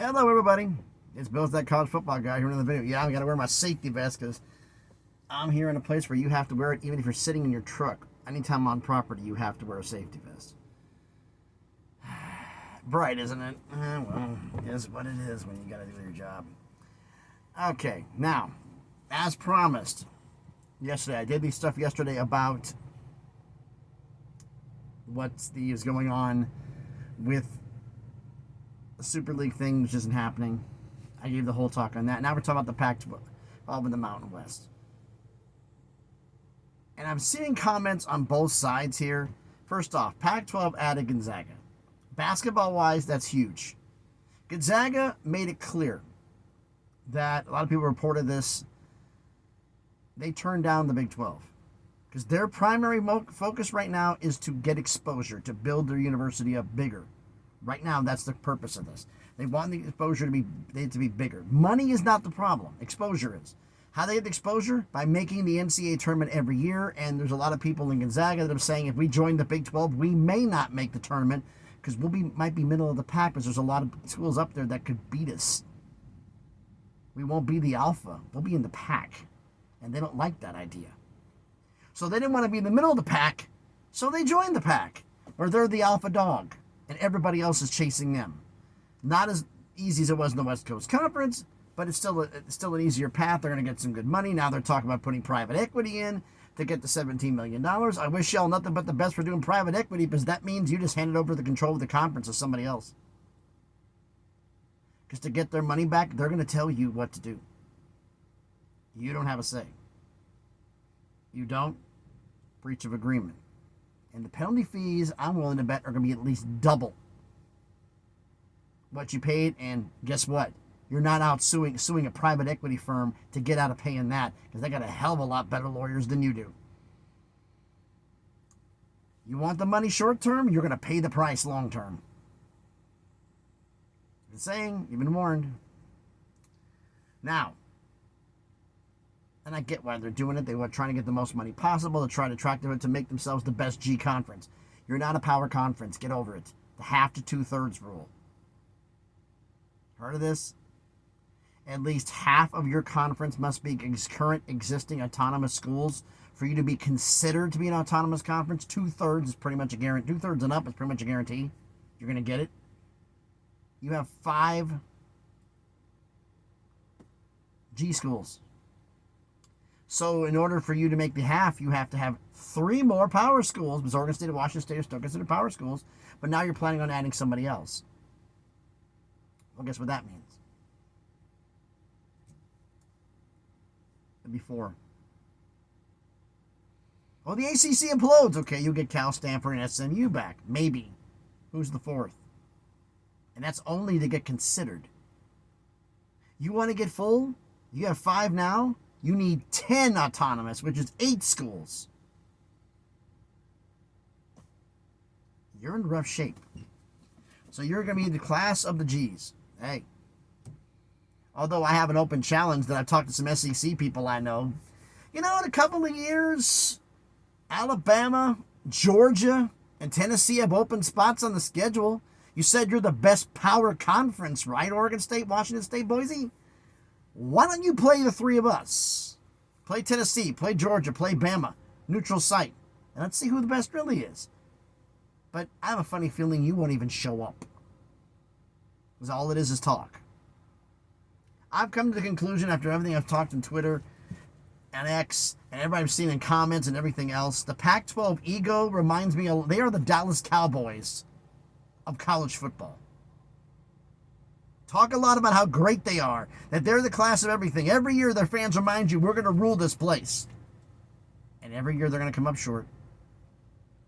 Hello, everybody. It's Bill's that college football guy here in the video. Yeah, I got to wear my safety vest because I'm here in a place where you have to wear it even if you're sitting in your truck. Anytime on property, you have to wear a safety vest. Bright, isn't it? Well, it is what it is when you got to do your job. Okay, now, as promised, yesterday, I did these stuff yesterday about what is going on with the Super League thing, which isn't happening. I gave the whole talk on that. Now we're talking about the Pac-12 in the Mountain West. And I'm seeing comments on both sides here. First off, Pac-12 added Gonzaga. Basketball-wise, that's huge. Gonzaga made it clear that a lot of people reported this. They turned down the Big 12 because their primary focus right now is to get exposure, to build their university up bigger. Right now, that's the purpose of this. They want the exposure to be bigger. Money is not the problem. Exposure is. How they get the exposure? By making the NCAA tournament every year. And there's a lot of people in Gonzaga that are saying if we join the Big 12, we may not make the tournament because might be middle of the pack because there's a lot of schools up there that could beat us. We won't be the alpha. We'll be in the pack. And they don't like that idea. So they didn't want to be in the middle of the pack, so they joined the pack. Or they're the alpha dog. And everybody else is chasing them. Not as easy as it was in the West Coast Conference, but it's still an easier path. They're going to get some good money. Now they're talking about putting private equity in to get the $17 million. I wish y'all nothing but the best for doing private equity because that means you just handed over the control of the conference to somebody else. Because to get their money back, they're going to tell you what to do. You don't have a say. You don't, breach of agreement. And the penalty fees, I'm willing to bet, are going to be at least double what you paid. And guess what? You're not out suing a private equity firm to get out of paying that because they got a hell of a lot better lawyers than you do. You want the money short term, you're going to pay the price long term. Been saying, you've been warned. Now, and I get why they're doing it. They were trying to get the most money possible to try to attract them to make themselves the best G conference. You're not a power conference. Get over it. The half to two-thirds rule. Heard of this? At least half of your conference must be current existing autonomous schools for you to be considered to be an autonomous conference. Two-thirds is pretty much a guarantee. Two-thirds and up is pretty much a guarantee. You're going to get it. You have 5 G schools. So in order for you to make the half, you have to have 3 more power schools, because Oregon State and Washington State are still considered power schools, but now you're planning on adding somebody else. Well, guess what that means? It'd be 4. Oh, the ACC implodes. Okay, you'll get Cal, Stanford, and SMU back. Maybe. Who's the 4th? And that's only to get considered. You want to get full? You have 5 now? You need 10 autonomous, which is 8 schools. You're in rough shape. So you're going to be the class of the G's. Hey. Although I have an open challenge that I've talked to some SEC people I know. You know, in a couple of years, Alabama, Georgia, and Tennessee have open spots on the schedule. You said you're the best power conference, right? Oregon State, Washington State, Boise? Why don't you play the 3 of us? Play Tennessee, play Georgia, play Bama. Neutral site. And let's see who the best really is. But I have a funny feeling you won't even show up. Because all it is talk. I've come to the conclusion after everything I've talked on Twitter and X and everybody I've seen in comments and everything else, the Pac-12 ego reminds me of, they are the Dallas Cowboys of college football. Talk a lot about how great they are, that they're the class of everything. Every year their fans remind you, we're going to rule this place. And every year they're going to come up short.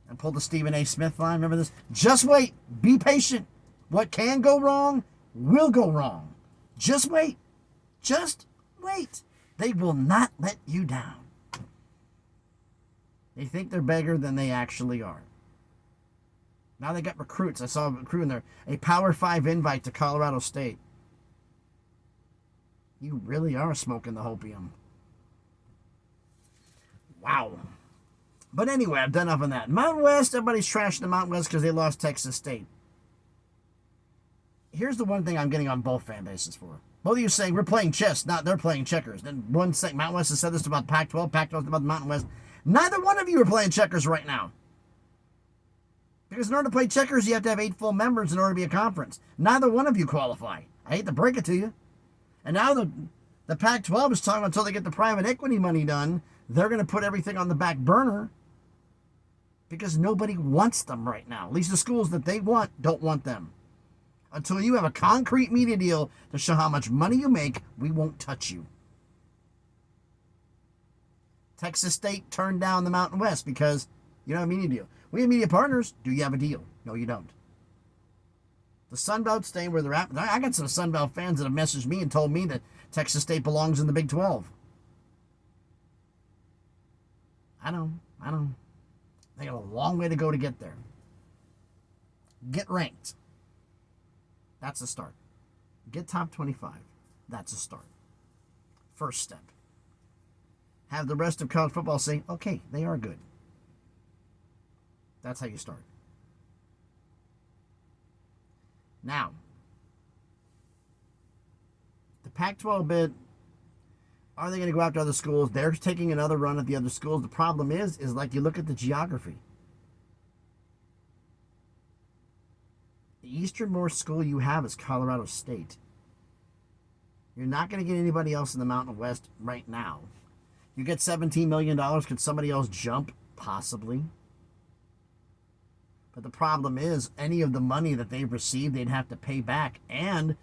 And pull the Stephen A. Smith line. Remember this? Just wait. Be patient. What can go wrong will go wrong. Just wait. Just wait. They will not let you down. They think they're bigger than they actually are. Now they got recruits. I saw a recruit in there. A Power 5 invite to Colorado State. You really are smoking the hopium. Wow. But anyway, I've done enough on that. Mountain West, everybody's trashing the Mountain West because they lost Texas State. here's the one thing I'm getting on both fan bases for. Both of you saying we're playing chess, not they're playing checkers. Then one saying Mountain West has said this about Pac-12, Pac-12 about the Mountain West. Neither one of you are playing checkers right now. Because in order to play checkers, you have to have 8 full members in order to be a conference. Neither one of you qualify. I hate to break it to you. And now the Pac-12 is talking until they get the private equity money done, they're going to put everything on the back burner because nobody wants them right now. At least the schools that they want don't want them. Until you have a concrete media deal to show how much money you make, we won't touch you. Texas State turned down the Mountain West because you don't have a media deal. We have media partners. Do you have a deal? No, you don't. The Sun Belt staying where they're at. I got some Sun Belt fans that have messaged me and told me that Texas State belongs in the Big 12. I know. They got a long way to go to get there. Get ranked. That's a start. Get top 25. That's a start. First step. Have the rest of college football say, okay, they are good. That's how you start. Now, the Pac-12 bid, are they going to go after other schools? They're taking another run at the other schools. The problem is like you look at the geography. The easternmost school you have is Colorado State. You're not going to get anybody else in the Mountain West right now. You get $17 million. Could somebody else jump? Possibly. But the problem is, any of the money that they've received, they'd have to pay back. And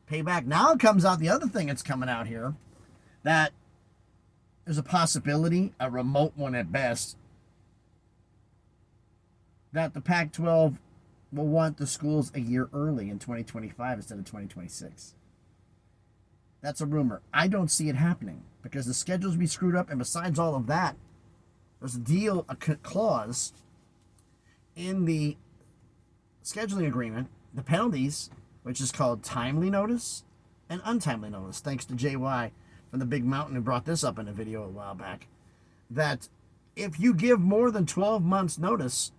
pay back. Now it comes out, the other thing that's coming out here, that there's a possibility, a remote one at best, that the Pac-12 will want the schools a year early in 2025 instead of 2026. That's a rumor. I don't see it happening because the schedules be screwed up, and besides all of that, there's a clause in the scheduling agreement, the penalties, which is called timely notice and untimely notice, thanks to JY from the Big Mountain who brought this up in a video a while back, that if you give more than 12 months notice,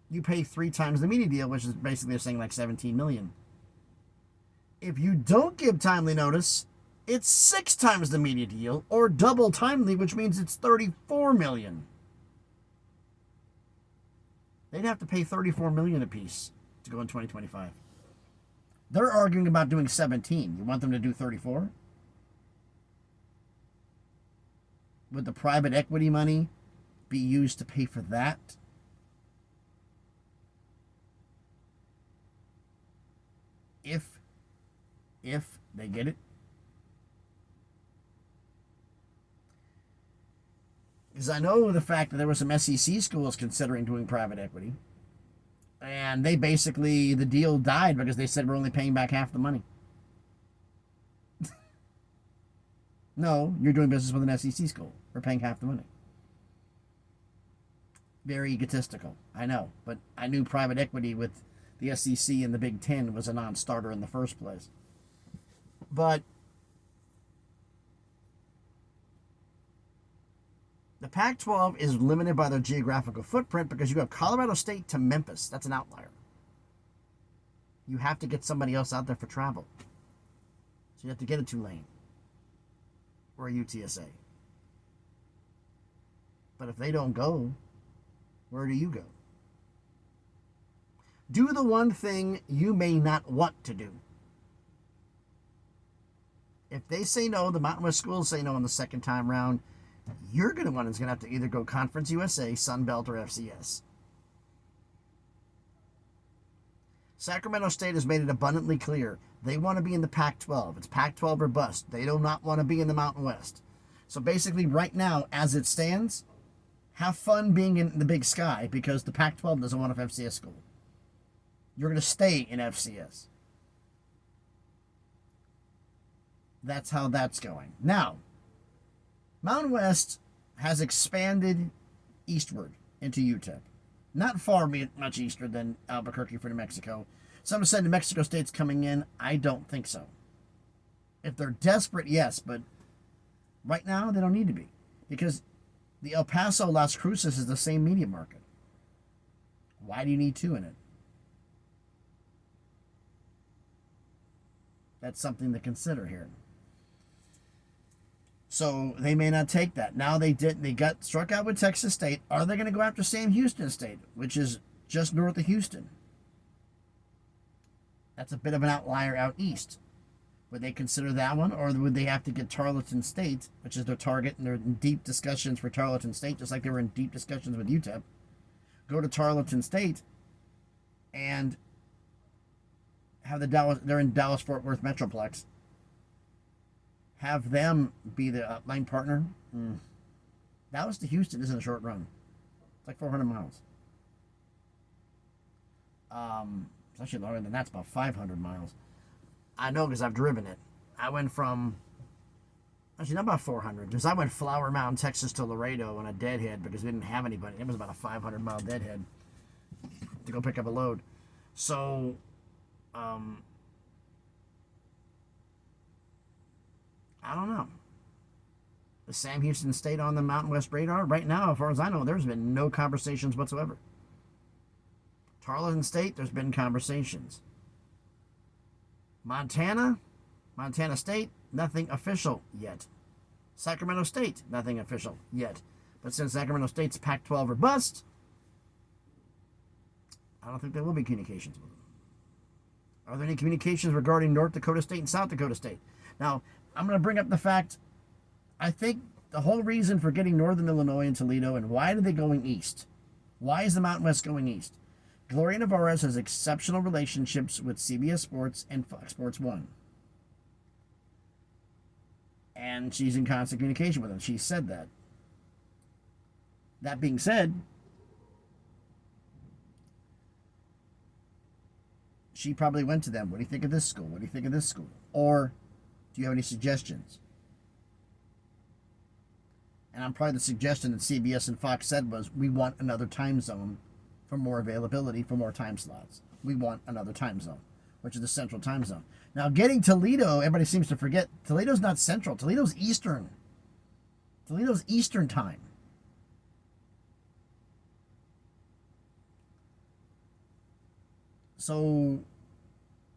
you pay 3 times the media deal, which is basically they're saying like $17 million. If you don't give timely notice, it's 6 times the media deal, or double timely, which means it's $34 million. They'd have to pay $34 million apiece to go in 2025. They're arguing about doing 17. You want them to do 34? Would the private equity money be used to pay for that? If they get it. Because I know the fact that there were some SEC schools considering doing private equity. And they basically, the deal died because they said we're only paying back half the money. No, you're doing business with an SEC school. We're paying half the money. Very egotistical, I know. But I knew private equity with the SEC and the Big Ten was a non-starter in the first place. But the Pac-12 is limited by their geographical footprint because you have Colorado State to Memphis. That's an outlier. You have to get somebody else out there for travel. So you have to get a Tulane or a UTSA. But if they don't go, where do you go? Do the one thing you may not want to do. If they say no, the Mountain West schools say no on the second time round, you're going to have to either go Conference USA, Sun Belt, or FCS. Sacramento State has made it abundantly clear they want to be in the Pac-12. It's Pac-12 or bust. They do not want to be in the Mountain West. So basically right now, as it stands, have fun being in the Big Sky because the Pac-12 doesn't want an FCS school. You're going to stay in FCS. That's how that's going. Now, Mountain West has expanded eastward into UTEP. Not far much eastward than Albuquerque for New Mexico. Some said New Mexico State's coming in. I don't think so. If they're desperate, yes, but right now they don't need to be. Because the El Paso Las Cruces is the same media market. Why do you need 2 in it? That's something to consider here. So they may not take that. Now they did. They got struck out with Texas State. Are they going to go after Sam Houston State, which is just north of Houston? That's a bit of an outlier out east. Would they consider that one, or would they have to get Tarleton State, which is their target, and they're in deep discussions for Tarleton State, just like they were in deep discussions with UTEP? Go to Tarleton State and have they're in Dallas-Fort Worth Metroplex. Have them be the line partner. Dallas to Houston isn't a short run. It's like 400 miles. It's actually longer than that. It's about 500 miles. I know because I've driven it. I went from, actually not about 400, because I went Flower Mound, Texas to Laredo on a deadhead because we didn't have anybody. It was about a 500-mile deadhead to go pick up a load. So, I don't know. Is Sam Houston State on the Mountain West radar? Right now, as far as I know, there's been no conversations whatsoever. Tarleton State, there's been conversations. Montana State, nothing official yet. Sacramento State, nothing official yet. But since Sacramento State's Pac-12 or bust, I don't think there will be communications with them. Are there any communications regarding North Dakota State and South Dakota State? Now, I'm going to bring up the fact, I think the whole reason for getting Northern Illinois and Toledo, and why are they going east? Why is the Mountain West going east? Gloria Navarez has exceptional relationships with CBS Sports and Fox Sports 1. And she's in constant communication with them. She said that. That being said, she probably went to them. What do you think of this school? What do you think of this school? Or do you have any suggestions? And I'm probably the suggestion that CBS and Fox said was, we want another time zone for more availability, for more time slots. We want another time zone, which is the central time zone. Now, getting Toledo, everybody seems to forget, Toledo's not central. Toledo's eastern. Toledo's eastern time. So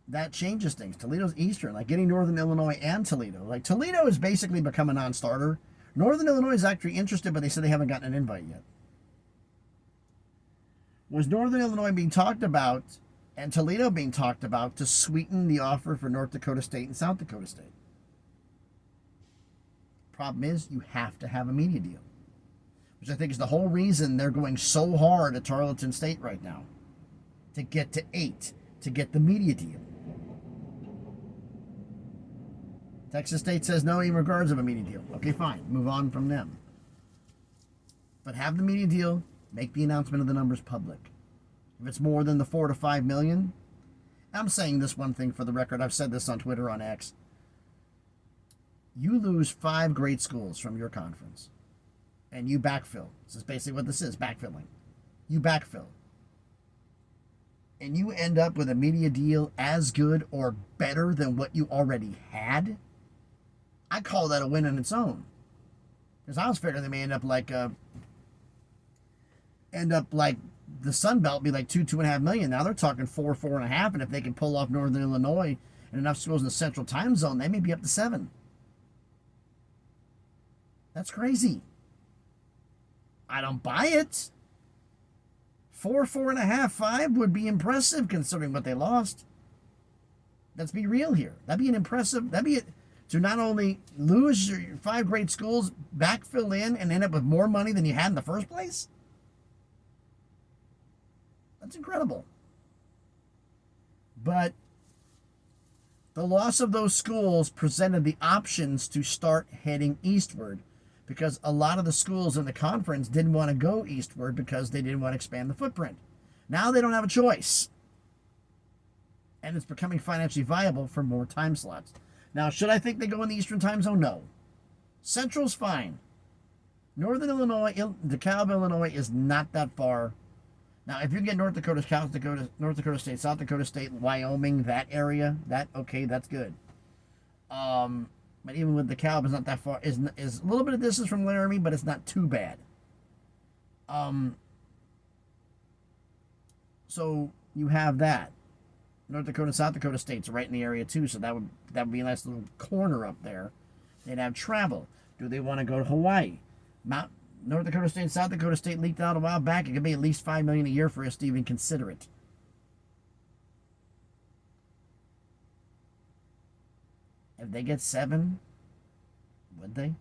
that changes things. Toledo's eastern, like getting Northern Illinois and Toledo. Like Toledo has basically become a non-starter. Northern Illinois is actually interested, but they said they haven't gotten an invite yet. Was Northern Illinois being talked about and Toledo being talked about to sweeten the offer for North Dakota State and South Dakota State? Problem is, you have to have a media deal, which I think is the whole reason they're going so hard at Tarleton State right now, to get to 8, to get the media deal. Texas State says no in regards of a media deal. Okay, fine. Move on from them. But have the media deal. Make the announcement of the numbers public. If it's more than the 4 to 5 million, I'm saying this one thing for the record. I've said this on Twitter, on X. You lose 5 great schools from your conference, and you backfill. This is basically what this is, backfilling. You backfill. And you end up with a media deal as good or better than what you already had. I call that a win on its own. Because I was figuring they may end up like the Sun Belt, be like 2.5 million. Now they're talking 4.5, and if they can pull off Northern Illinois and enough schools in the Central Time Zone, they may be up to 7. That's crazy. I don't buy it. 4.5, 5 would be impressive considering what they lost. Let's be real here. That'd be an impressive. That'd be it. To not only lose your 5 great schools, backfill in, and end up with more money than you had in the first place. That's incredible. But the loss of those schools presented the options to start heading eastward, because a lot of the schools in the conference didn't want to go eastward because they didn't want to expand the footprint. Now they don't have a choice. And it's becoming financially viable for more time slots. Now, should I think they go in the Eastern Time Zone? No. Central's fine. Northern Illinois, DeKalb, Illinois is not that far. Now, if you get North Dakota, South Dakota, North Dakota State, South Dakota State, Wyoming, that area, okay, that's good. But even with DeKalb, it's not that far. Is a little bit of distance from Laramie, but it's not too bad. So you have that. North Dakota and South Dakota states are right in the area too, so that would be a nice little corner up there. They'd have travel. Do they want to go to Hawaii? North Dakota State and South Dakota State leaked out a while back. It could be at least $5 million a year for us to even consider it. If they get 7, would they?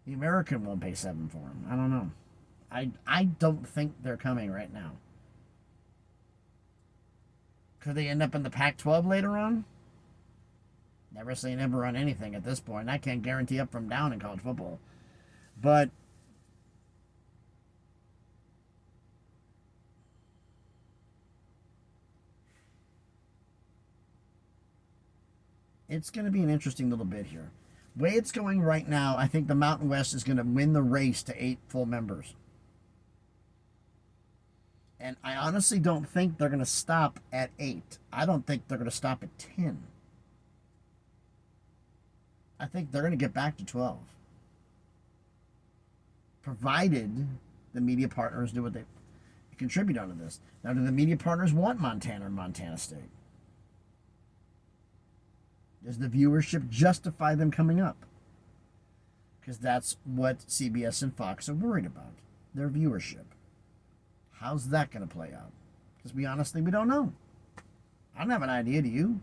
The American won't pay 7 for them. I don't know. I don't think they're coming right now. Could they end up in the Pac-12 later on? Never say never on anything at this point. I can't guarantee up from down in college football. But it's going to be an interesting little bit here. Way it's going right now, I think the Mountain West is going to win the race to 8 full members. And I honestly don't think they're going to stop at 8. I don't think they're going to stop at 10. I think they're going to get back to 12. Provided the media partners do what they contribute onto this. Now, do the media partners want Montana or Montana State? Does the viewership justify them coming up? Because that's what CBS and Fox are worried about. Their viewership. How's that going to play out? Because we don't know. I don't have an idea, do you?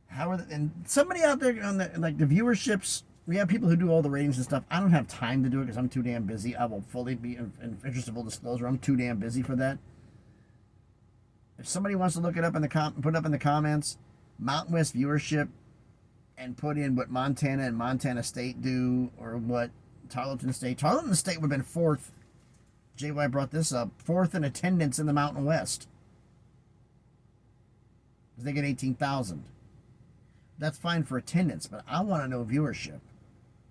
And somebody out there on the viewerships, we have people who do all the ratings and stuff. I don't have time to do it because I'm too damn busy. I will fully be in interest of full disclosure. I'm too damn busy for that. If somebody wants to look it up put it up in the comments, Mountain West viewership, and put in what Montana and Montana State do, or what Tarleton State. Tarleton State would have been 4th. JY brought this up. 4th in attendance in the Mountain West. Because they get 18,000. That's fine for attendance, but I want to know viewership.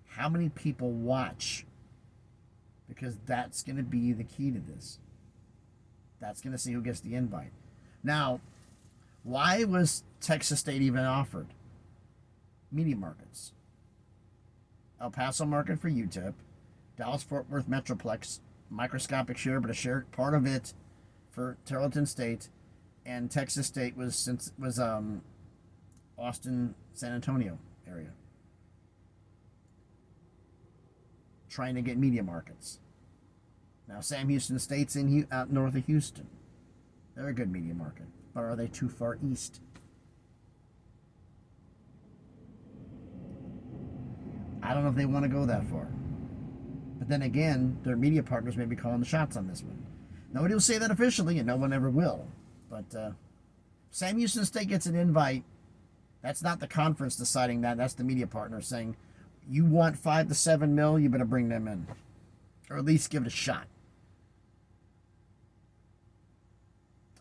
How many people watch? Because that's going to be the key to this. That's going to see who gets the invite. Now, why was Texas State even offered? Media markets. El Paso market for UTEP. Dallas-Fort Worth Metroplex, microscopic share, but a share part of it for Tarleton State. And Texas State was Austin, San Antonio area. Trying to get media markets. Now, Sam Houston State's out north of Houston. They're a good media market. But are they too far east? I don't know if they want to go that far. But then again, their media partners may be calling the shots on this one. Nobody will say that officially, and no one ever will. But Sam Houston State gets an invite. That's not the conference deciding that. That's the media partner saying, you want 5 to 7 mil, you better bring them in. Or at least give it a shot.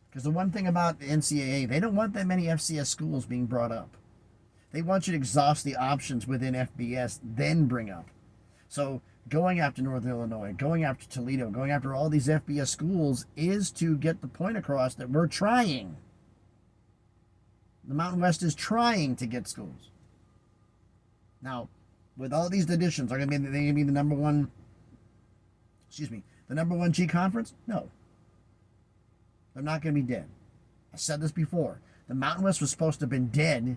Because the one thing about the NCAA, they don't want that many FCS schools being brought up. They want you to exhaust the options within FBS, then bring up. So going after Northern Illinois, going after Toledo, going after all these FBS schools is to get the point across that we're trying. The Mountain West is trying to get schools. Now, with all these additions, are they going to be the number one? The number one G conference? No. They're not going to be dead. I said this before. The Mountain West was supposed to have been dead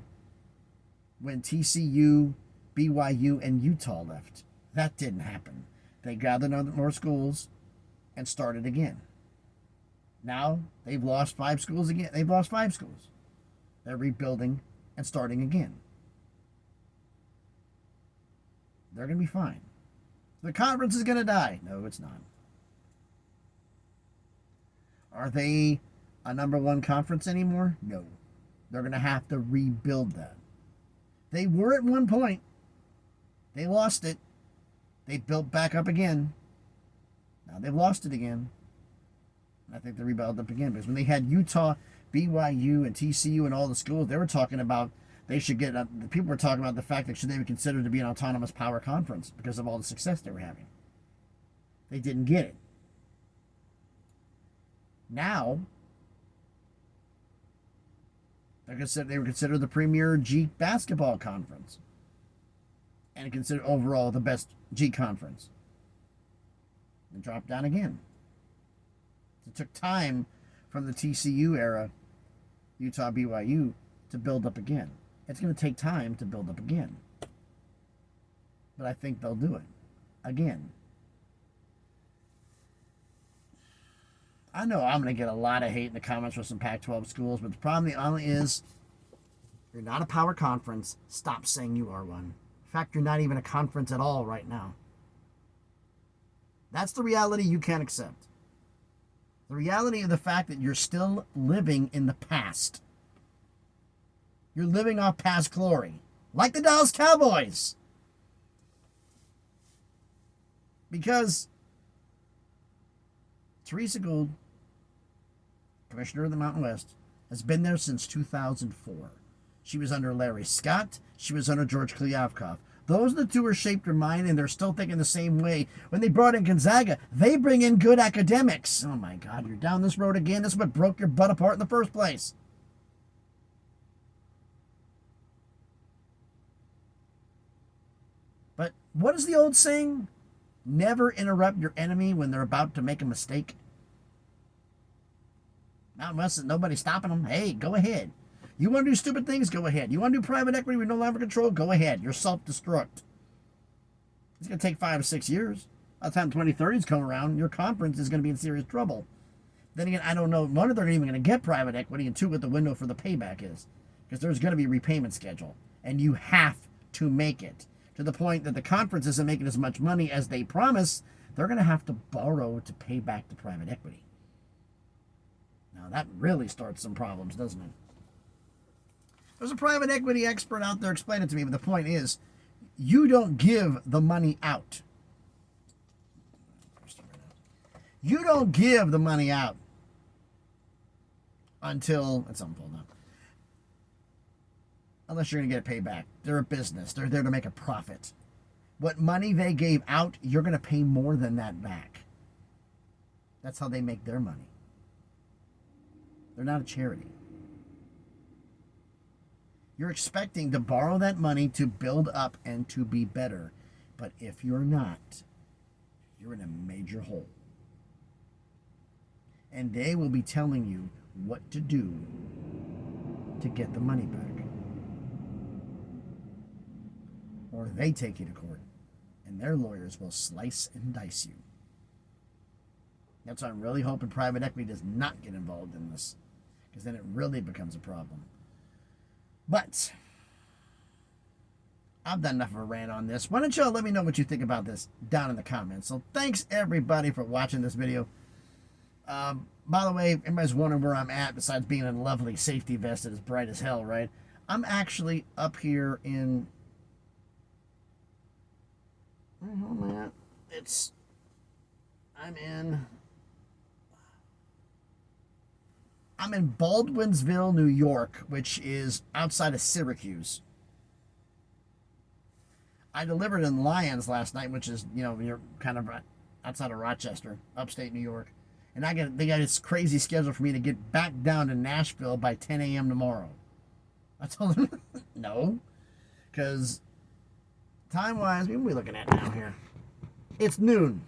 when TCU, BYU, and Utah left. That didn't happen. They gathered more schools and started again. Now, they've lost 5 schools again. They've lost 5 schools. They're rebuilding and starting again. They're going to be fine. The conference is going to die. No, it's not. Are they a number 1 conference anymore? No. They're going to have to rebuild that. They were at one point. They lost it. They built back up again. Now they've lost it again. I think they rebuilt up again. Because when they had Utah, BYU, and TCU and all the schools, they were talking about they should get, people were talking about the fact that should they be considered to be an autonomous power conference because of all the success they were having. They didn't get it. Now, they were considered the premier G basketball conference and considered overall the best G conference. and dropped down again. It took time from the TCU era, Utah, BYU, to build up again. It's going to take time to build up again. But I think they'll do it again. I know I'm going to get a lot of hate in the comments for some Pac-12 schools, but the problem only is you're not a power conference. Stop saying you are one. In fact, you're not even a conference at all right now. That's the reality you can't accept. The reality of the fact that you're still living in the past. You're living off past glory. Like the Dallas Cowboys. Because Teresa Gould, commissioner of the Mountain West, has been there since 2004. She was under Larry Scott. She was under George Kliavkoff. Those are the two who shaped her mind, and they're still thinking the same way. When they brought in Gonzaga, they bring in good academics. Oh my God, you're down this road again. This is what broke your butt apart in the first place. But what is the old saying? Never interrupt your enemy when they're about to make a mistake. Not unless nobody's stopping them. Hey, go ahead. You want to do stupid things? Go ahead. You want to do private equity with no longer control? Go ahead. You're self-destruct. It's going to take 5 or 6 years. By the time 2030s come around, your conference is going to be in serious trouble. Then again, I don't know. One, they're even going to get private equity, and two, what the window for the payback is. Because there's going to be a repayment schedule. And you have to make it. To the point that the conference isn't making as much money as they promise, they're going to have to borrow to pay back the private equity. Now, that really starts some problems, doesn't it? There's a private equity expert out there explaining it to me, but the point is, you don't give the money out. You don't give the money out until it's something pulled up. Unless you're going to get it paid back. They're a business. They're there to make a profit. What money they gave out, you're going to pay more than that back. That's how they make their money. They're not a charity. You're expecting to borrow that money to build up and to be better. But if you're not, you're in a major hole. And they will be telling you what to do to get the money back. Or they take you to court, and their lawyers will slice and dice you. That's why I'm really hoping private equity does not get involved in this, because then it really becomes a problem. But I've done enough of a rant on this. Why don't y'all let me know what you think about this down in the comments. So thanks everybody for watching this video. By the way, everybody's wondering where I'm at besides being in a lovely safety vest that is bright as hell, right? I'm actually up here in... Where the hell am I at? I'm in Baldwinsville, New York, which is outside of Syracuse. I delivered in Lyons last night, which is, you're kind of outside of Rochester, upstate New York. And they got this crazy schedule for me to get back down to Nashville by 10 a.m. tomorrow. I told them, no, because time-wise, what are we looking at now here? It's noon.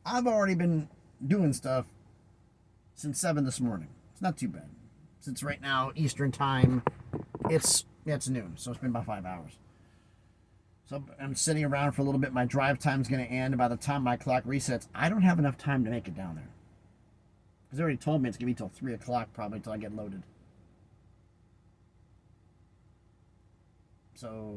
I've already been doing stuff since 7 this morning. It's not too bad. Since right now, Eastern time, it's noon, so it's been about 5 hours. So I'm sitting around for a little bit. My drive time's going to end. By the time my clock resets, I don't have enough time to make it down there. Because they already told me it's going to be till 3 o'clock probably until I get loaded. So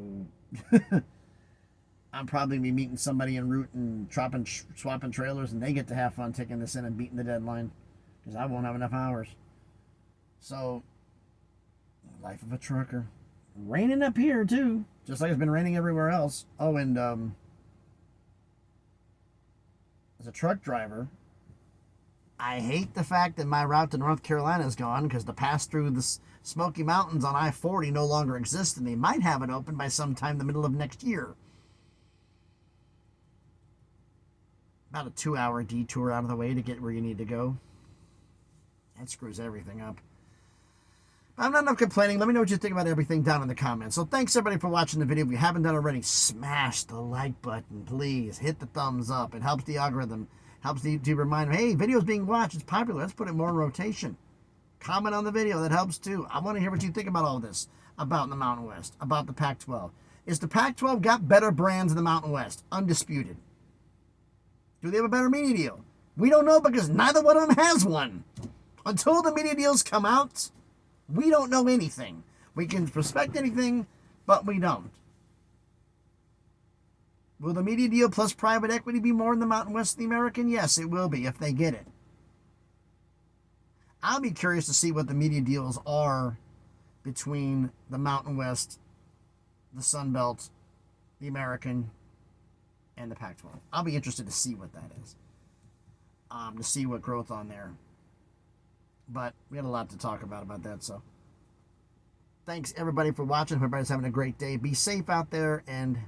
I'm probably going to be meeting somebody en route and swapping trailers, and they get to have fun taking this in and beating the deadline. Because I won't have enough hours. So, life of a trucker. Raining up here, too. Just like it's been raining everywhere else. Oh, and as a truck driver, I hate the fact that my route to North Carolina is gone because the pass through the Smoky Mountains on I-40 no longer exists, and they might have it open by sometime in the middle of next year. About a 2-hour detour out of the way to get where you need to go. That screws everything up. I'm not enough complaining. Let me know what you think about everything down in the comments. So thanks everybody for watching the video. If you haven't done already, smash the like button, please. Hit the thumbs up. It helps the algorithm. Helps the YouTube remind me, hey, video's being watched. It's popular. Let's put it more in rotation. Comment on the video. That helps too. I want to hear what you think about all this. About the Mountain West. About the Pac-12. Is the Pac-12 got better brands in the Mountain West? Undisputed. Do they have a better media deal? We don't know because neither one of them has one. Until the media deals come out, we don't know anything. We can prospect anything, but we don't. Will the media deal plus private equity be more in the Mountain West than the American? Yes, it will be if they get it. I'll be curious to see what the media deals are between the Mountain West, the Sun Belt, the American, and the Pac-12. I'll be interested to see what that is. To see what growth on there. But we had a lot to talk about that, so thanks everybody for watching. Hope everybody's having a great day. Be safe out there and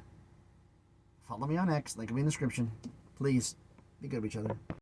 follow me on X. Link will be in the description. Please be good to each other.